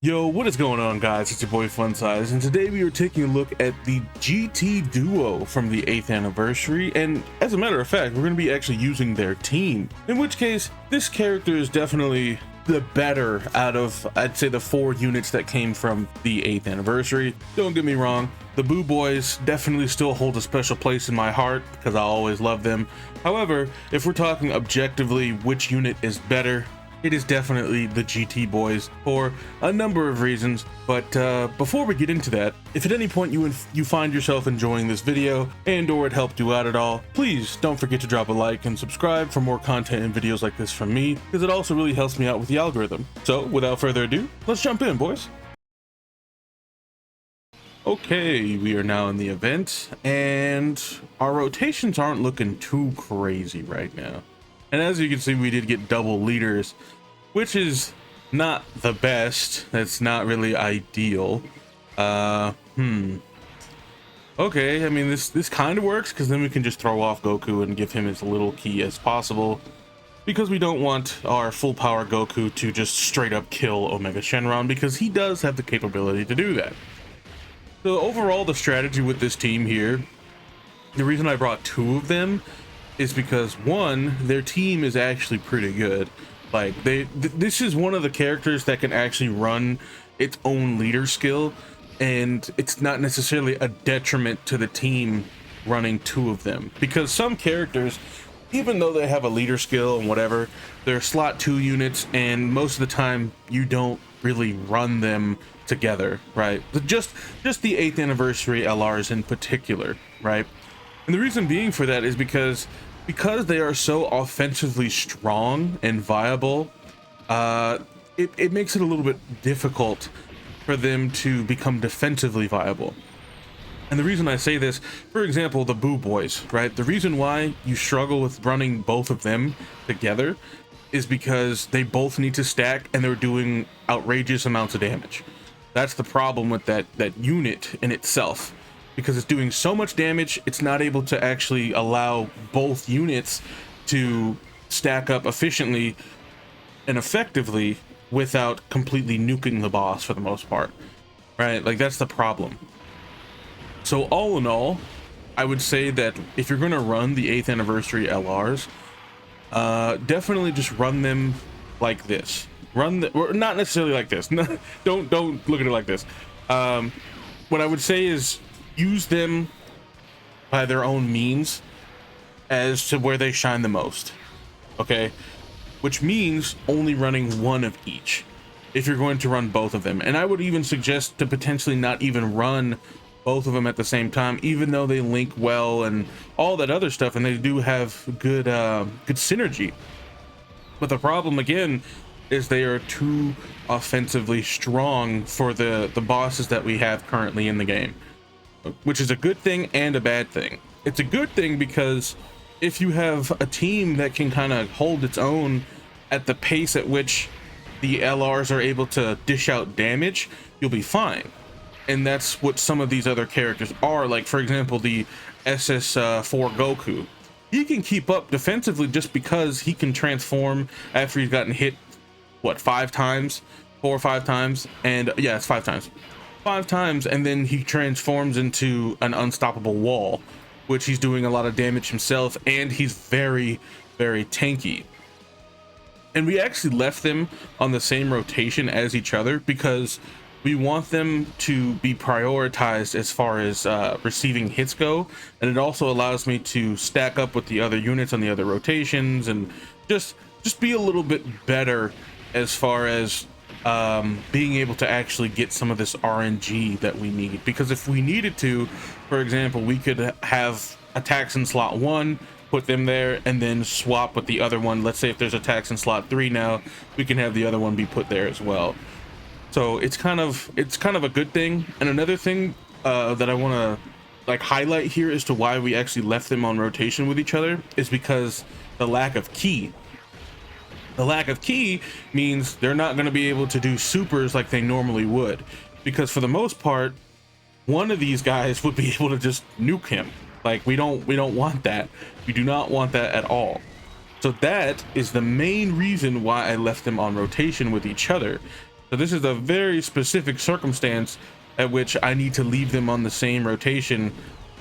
Yo, what is going on, guys? It's your boy Fun Size, and today we are taking a look at the GT duo from the 8th anniversary, and as a matter of fact, we're going to be actually using their team, in which case this character is definitely the better out of, I'd say, the 4 units that came from the 8th anniversary. Don't get me wrong, the Boo Boys definitely still hold a special place in my heart because I always love them. However, if we're talking objectively which unit is better, it is definitely the GT boys for a number of reasons. But before we get into that, if at any point you find yourself enjoying this video and or it helped you out at all, please don't forget to drop a like and subscribe for more content and videos like this from me, because it also really helps me out with the algorithm. So without further ado, let's jump in, boys. Okay, we are now in the event and our rotations aren't looking too crazy right now. And as you can see, we did get double leaders, which is not the best. That's not really ideal. Okay, I mean, this kind of works because then we can just throw off Goku and give him as little ki as possible, because we don't want our full power Goku to just straight up kill Omega Shenron, because he does have the capability to do that. So overall, the strategy with this team here, the reason I brought 2 of them is because, one, their team is actually pretty good. Like, this is one of the characters that can actually run its own leader skill, and it's not necessarily a detriment to the team running 2 of them, because some characters, even though they have a leader skill and whatever, they're slot 2 units, and most of the time you don't really run them together, right? Just the 8th anniversary LRs in particular, right? And the reason being for that is because they are so offensively strong and viable, it makes it a little bit difficult for them to become defensively viable. And the reason I say this, for example, the Boo Boys, right? The reason why you struggle with running both of them together is because they both need to stack and they're doing outrageous amounts of damage. That's the problem with that unit in itself. Because it's doing so much damage, it's not able to actually allow both units to stack up efficiently and effectively without completely nuking the boss for the most part, right? Like, that's the problem. So all in all, I would say that if you're going to run the 8th anniversary LRs, definitely just run them like this. Or not necessarily like this. don't look at it like this. What I would say is, use them by their own means as to where they shine the most, okay? Which means only running one of each if you're going to run both of them. And I would even suggest to potentially not even run both of them at the same time, even though they link well and all that other stuff, and they do have good synergy. But the problem, again, is they are too offensively strong for the bosses that we have currently in the game, which is a good thing and a bad thing. It's a good thing because if you have a team that can kind of hold its own at the pace at which the LRs are able to dish out damage, you'll be fine. And that's what some of these other characters are. Like, for example, the SS4 Goku. He can keep up defensively just because he can transform after he's gotten hit, what, 5 times? 4 or 5 times? And yeah, it's 5 times. 5 times, and then he transforms into an unstoppable wall, which he's doing a lot of damage himself, and he's very, very tanky. And we actually left them on the same rotation as each other because we want them to be prioritized as far as receiving hits go, and it also allows me to stack up with the other units on the other rotations and just be a little bit better as far as being able to actually get some of this RNG that we need. Because if we needed to, for example, we could have attacks in slot 1, put them there, and then swap with the other one. Let's say if there's attacks in slot 3 now, we can have the other one be put there as well. So it's kind of a good thing. And another thing that I want to like highlight here as to why we actually left them on rotation with each other is because the lack of ki. The lack of ki means they're not going to be able to do supers like they normally would, because for the most part, one of these guys would be able to just nuke him. Like, we don't want that. We do not want that at all. So that is the main reason why I left them on rotation with each other, So this is a very specific circumstance at which I need to leave them on the same rotation.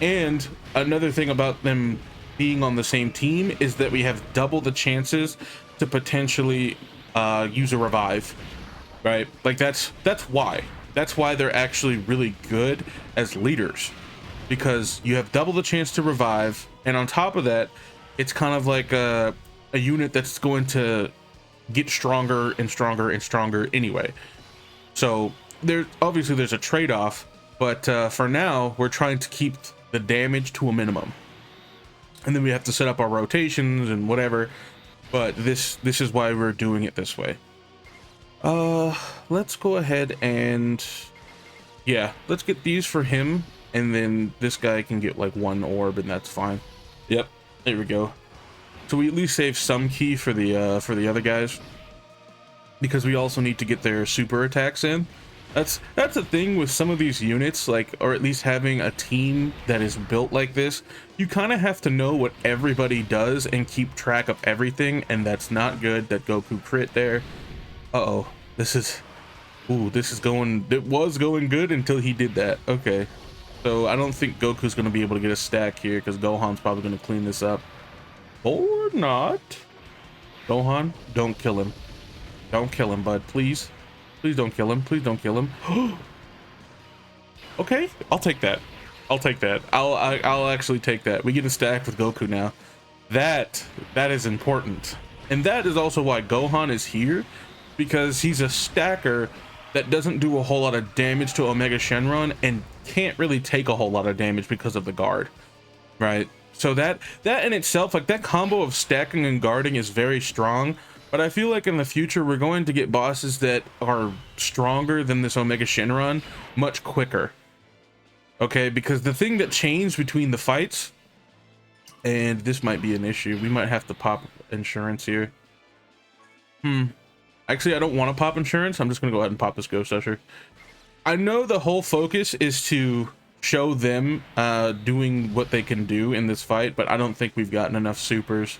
And another thing about them being on the same team is that we have double the chances to potentially use a revive, right? Like that's why they're actually really good as leaders, because you have double the chance to revive, and on top of that, it's kind of like a unit that's going to get stronger and stronger and stronger anyway. So there's a trade-off, but for now we're trying to keep the damage to a minimum, and then we have to set up our rotations and whatever. But this is why we're doing it this way. Let's go ahead and yeah, let's get these for him, and then this guy can get like one orb, and that's fine. Yep, there we go. So we at least save some key for the other guys, because we also need to get their super attacks in. That's the thing with some of these units, like, or at least having a team that is built like this, you kind of have to know what everybody does and keep track of everything, and that's not good. That Goku crit there. Uh-oh, this is going, it was going good until he did that. Okay, so I don't think Goku's going to be able to get a stack here, because Gohan's probably going to clean this up. Or not. Gohan, don't kill him. Don't kill him, bud. Please. Please don't kill him. Please don't kill him. Okay, I'll take that. I'll take that. I'll actually take that. We get a stack with Goku now. That is important. And that is also why Gohan is here, because he's a stacker that doesn't do a whole lot of damage to Omega Shenron and can't really take a whole lot of damage because of the guard, right? So that in itself, like that combo of stacking and guarding is very strong, but I feel like in the future we're going to get bosses that are stronger than this Omega Shenron much quicker. Okay, because the thing that changed between the fights, and this might be an issue, we might have to pop insurance here. Actually, I don't want to pop insurance. I'm just gonna go ahead and pop this Ghost Usher. I know the whole focus is to show them doing what they can do in this fight, but I don't think we've gotten enough supers,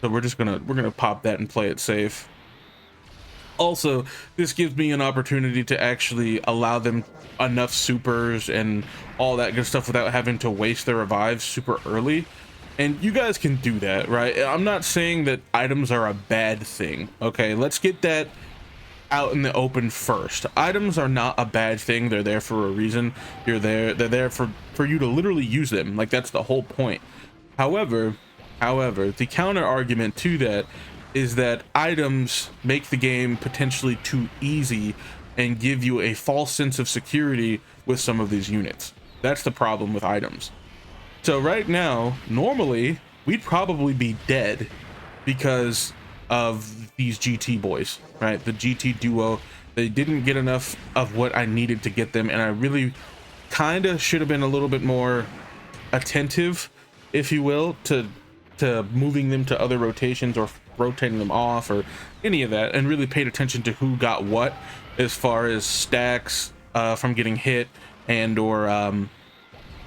so we're gonna pop that and play it safe. Also, this gives me an opportunity to actually allow them enough supers and all that good stuff without having to waste their revives super early. And you guys can do that, right? I'm not saying that items are a bad thing. Okay, let's get that out in the open first. Items are not a bad thing. They're there for a reason. They're there for you to literally use them. Like, that's the whole point. However, the counter argument to that is that items make the game potentially too easy and give you a false sense of security with some of these units. That's the problem with items. So right now, normally we'd probably be dead because of these GT boys, right? The GT duo, they didn't get enough of what I needed to get them, and I really kind of should have been a little bit more attentive, if you will, to moving them to other rotations or rotating them off or any of that, and really paid attention to who got what as far as stacks from getting hit, and or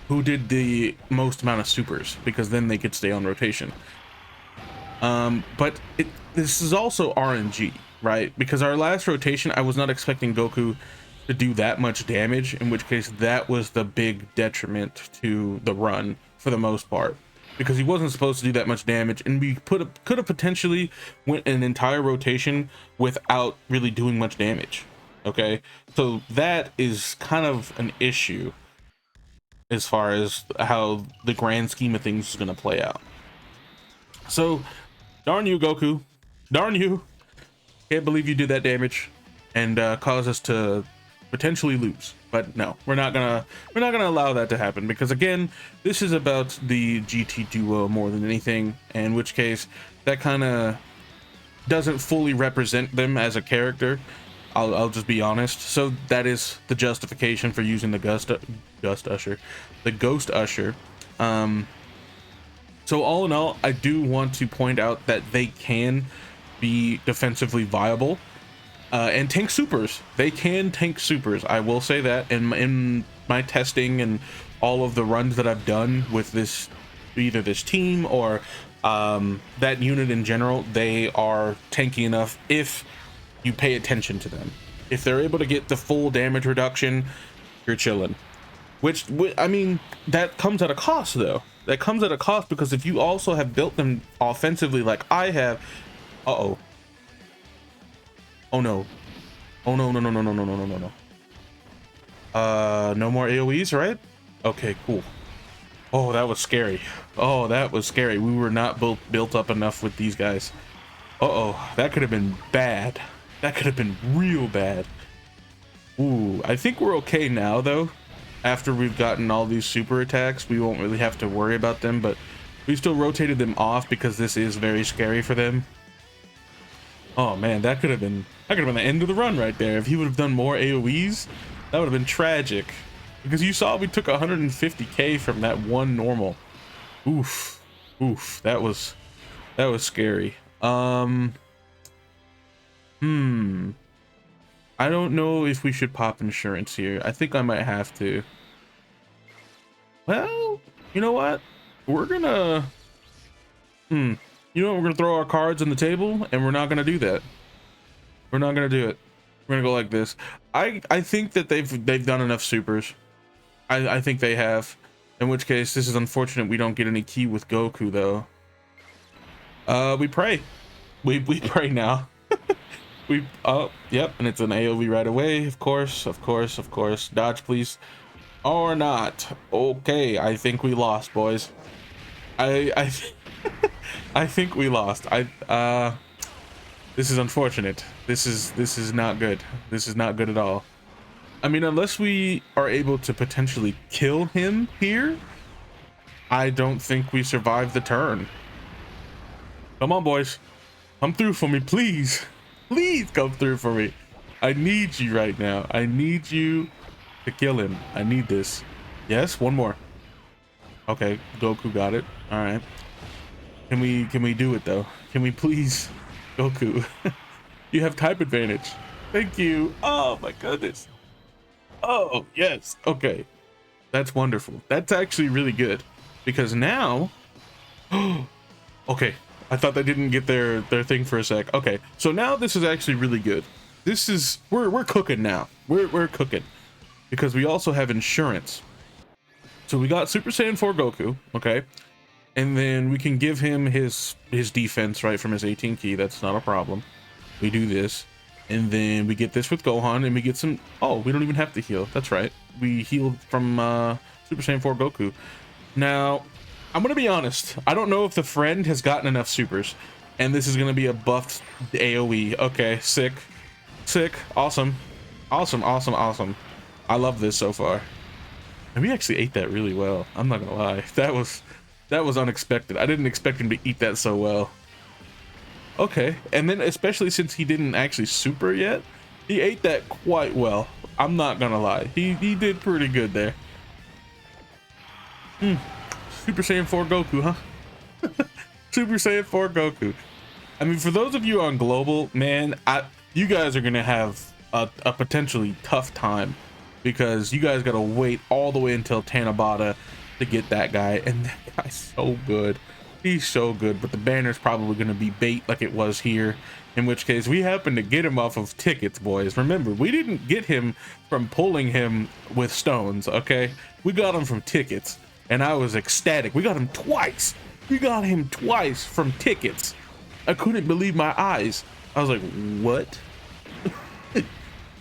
who did the most amount of supers, because then they could stay on rotation. But this is also RNG, right? Because our last rotation, I was not expecting Goku to do that much damage, in which case that was the big detriment to the run for the most part, because he wasn't supposed to do that much damage, and we could have potentially went an entire rotation without really doing much damage. Okay, so that is kind of an issue as far as how the grand scheme of things is going to play out. So darn you, Goku, darn you. Can't believe you did that damage and cause us to potentially lose. But no, we're not gonna allow that to happen, because again, this is about the GT duo more than anything, in which case that kind of doesn't fully represent them as a character. I'll just be honest. So that is the justification for using the Ghost Usher. So all in all, I do want to point out that they can be defensively viable and tank supers. They can tank supers. I will say that in my testing and all of the runs that I've done with this, either this team or that unit in general, they are tanky enough if you pay attention to them. If they're able to get the full damage reduction, you're chilling. Which, I mean, that comes at a cost though. That comes at a cost, because if you also have built them offensively like I have, uh-oh. Oh no. Oh no, no, no, no, no, no, no, no, no, no. No more AoEs, right? Okay, cool. Oh, that was scary. Oh, that was scary. We were not built up enough with these guys. Uh-oh, that could have been bad. That could have been real bad. Ooh, I think we're okay now though. After we've gotten all these super attacks, we won't really have to worry about them, but we still rotated them off because this is very scary for them. Oh man, that could have been the end of the run right there. If he would have done more AoEs, that would have been tragic. Because you saw we took 150k from that one normal. Oof. Oof. That was scary. I don't know if we should pop insurance here. I think I might have to. Well, you know what? We're gonna you know what? We're gonna throw our cards on the table, and we're not gonna do that. We're not gonna do it. We're gonna go like this. I think that they've done enough supers. I think they have. In which case, this is unfortunate we don't get any key with Goku though. We pray. We pray now. Oh, yep, and it's an AoE right away. Of course, of course, of course. Dodge, please. Or not. Okay, I think we lost, boys. I think we lost. This is unfortunate. This is not good. This is not good at all. I mean, unless we are able to potentially kill him here, I don't think we survive the turn. Come on, boys. Come through for me, please. Please come through for me. I need you right now. I need you to kill him. I need this. Yes, one more. Okay, Goku got it. All right. Can we do it though? Can we please, Goku? You have type advantage. Thank you. Oh my goodness. Oh yes. Okay, that's wonderful. That's actually really good, because now okay, I thought they didn't get their thing for a sec. Okay, so now this is actually really good. This is we're cooking now. We're cooking, because we also have insurance. So we got Super Saiyan 4 Goku, okay, and then we can give him his defense right from his 18 key. That's not a problem. We do this, and then we get this with Gohan, and we get some. Oh, we don't even have to heal. That's right. We healed from Super Saiyan 4 Goku. Now, I'm gonna be honest. I don't know if the friend has gotten enough supers, and this is gonna be a buffed AoE. Okay, sick, sick, awesome, awesome, awesome, awesome. I love this so far. And we actually ate that really well. I'm not gonna lie. That was unexpected. I didn't expect him to eat that so well. Okay, and then especially since he didn't actually super yet, he ate that quite well. I'm not gonna lie. He did pretty good there. Super Saiyan 4 Goku, huh? Super Saiyan 4 Goku. I mean, for those of you on global, man, you guys are gonna have a potentially tough time, because you guys gotta wait all the way until Tanabata to get that guy, and that guy's so good. He's so good, but the banner's probably gonna be bait like it was here, in which case we happen to get him off of tickets, boys. Remember, we didn't get him from pulling him with stones, okay? We got him from tickets, and I was ecstatic. We got him twice. We got him twice from tickets. I couldn't believe my eyes. I was like, what?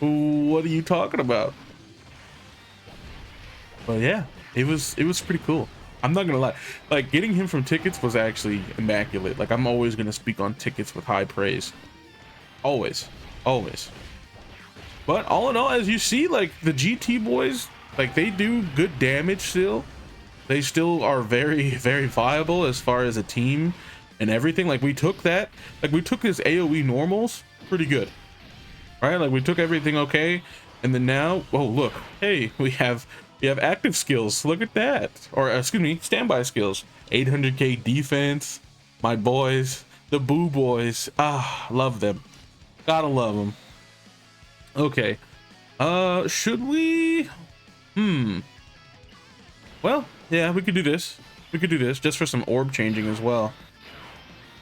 What are you talking about? But yeah, it was pretty cool. I'm not gonna lie, like, getting him from tickets was actually immaculate. Like, I'm always gonna speak on tickets with high praise. Always. But all in all, as you see, like, the GT boys, like, they do good damage still. They still are very, very viable as far as a team and everything. Like, we took that, like, we took his AoE normals pretty good, right? Like, we took everything okay, and then now, oh look, hey, we have active skills. Look at that. Or excuse me, standby skills. 800k defense. My boys, the Boo boys. Ah, love them. Gotta love them. Okay. Should we? Well, yeah, we could do this. We could do this just for some orb changing as well.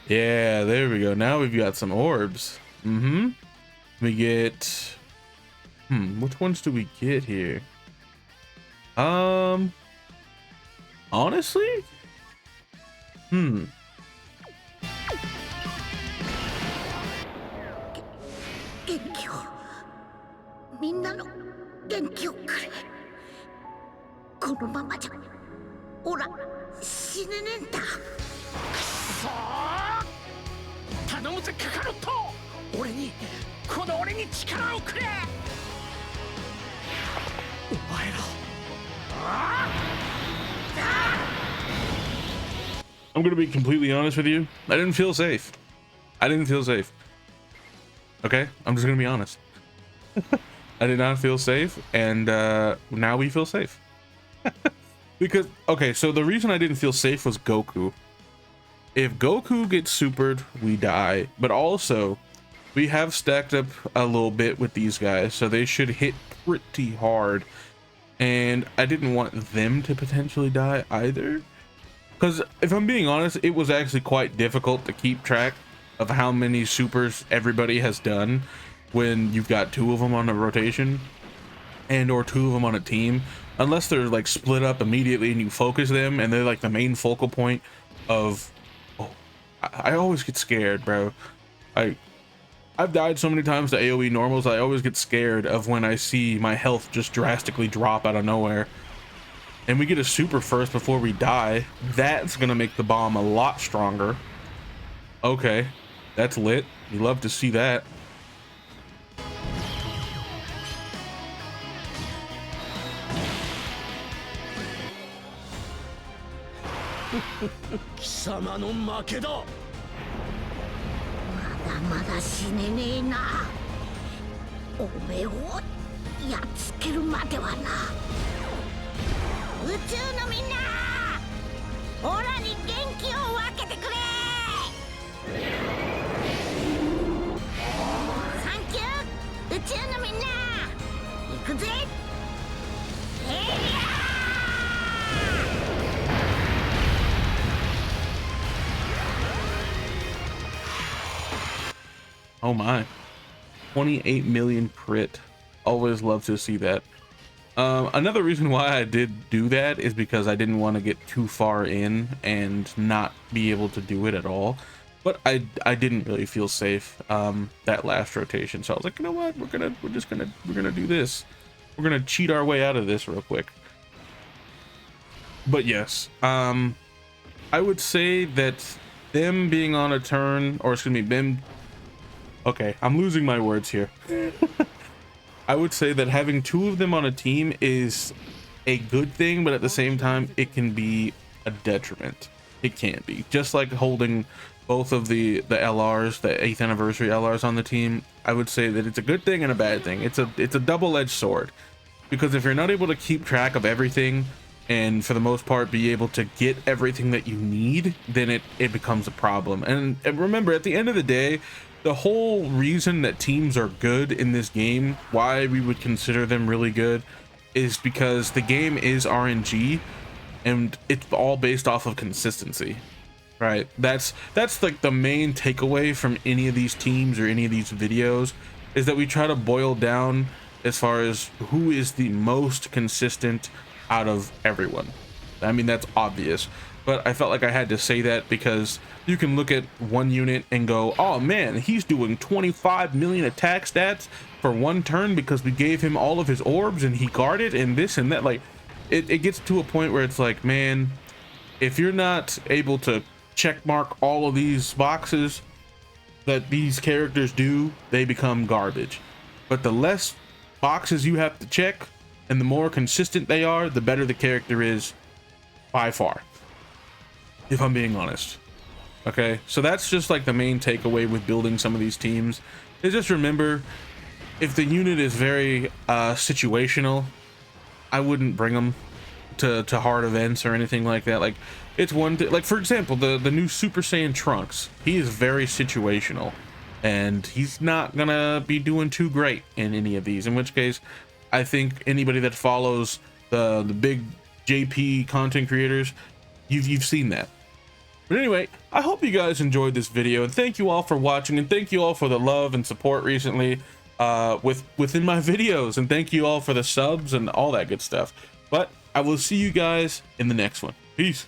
Yeah, there we go. Now we've got some orbs. We get Which ones do we get here? Honestly, 元気をみんなの元気をくれ。このままじゃオラ死ねねえんだ。くそー、頼むぜカカロット、俺に力をくれ。お前らI'm gonna be completely honest with you. I didn't feel safe. Okay, I'm just gonna be honest. I did not feel safe, and now we feel safe. Because, okay, so the reason I didn't feel safe was Goku. If Goku gets supered, we die. But also, we have stacked up a little bit with these guys, so they should hit pretty hard. And I didn't want them to potentially die either. Because if I'm being honest, it was actually quite difficult to keep track of how many supers everybody has done when you've got 2 of them on a rotation and or 2 of them on a team, unless they're like split up immediately and you focus them and they're like the main focal point of. Oh, I always get scared, bro. I've died so many times to AoE normals. I always get scared of when I see my health just drastically drop out of nowhere. And we get a super first before we die. That's gonna make the bomb a lot stronger. Okay, that's lit. You love to see that. 貴様の負けだ。まだまだ死ねねえな。おめえをやっつけるまではな。宇宙のみんな、オラに元気を分けてくれ。サンキュー、宇宙のみんな。行くぜ。Oh my, 28 million crit. Always love to see that. Another reason why I did do that is because I didn't want to get too far in and not be able to do it at all. But I didn't really feel safe that last rotation, so I was like, you know what, we're gonna do this. We're gonna cheat our way out of this real quick. But yes, I would say that them being on a turn, or excuse me, them. Okay, I'm losing my words here. I would say that having 2 of them on a team is a good thing, but at the same time, it can be a detriment. It can be. Just like holding both of the LRs, the 8th anniversary LRs on the team, I would say that it's a good thing and a bad thing. It's a double-edged sword. Because if you're not able to keep track of everything, and for the most part be able to get everything that you need, then it becomes a problem. And remember, at the end of the day, the whole reason that teams are good in this game, why we would consider them really good, is because the game is RNG and it's all based off of consistency, right? That's like the main takeaway from any of these teams or any of these videos, is that we try to boil down as far as who is the most consistent out of everyone. I mean, that's obvious, but I felt like I had to say that because you can look at one unit and go, oh man, he's doing 25 million attack stats for 1 turn because we gave him all of his orbs and he guarded and this and that. Like it gets to a point where it's like, man, if you're not able to check mark all of these boxes that these characters do, they become garbage. But the less boxes you have to check and the more consistent they are, the better the character is by far, if I'm being honest. Okay, so that's just like the main takeaway with building some of these teams, is just remember, if the unit is very situational, I wouldn't bring them to hard events or anything like that. Like, it's one thing, like for example, the new Super Saiyan Trunks, he is very situational and he's not gonna be doing too great in any of these, in which case I think anybody that follows the big JP content creators, you've seen that. But anyway, I hope you guys enjoyed this video, and thank you all for watching, and thank you all for the love and support recently. within my videos, and thank you all for the subs and all that good stuff. But I will see you guys in the next one. Peace.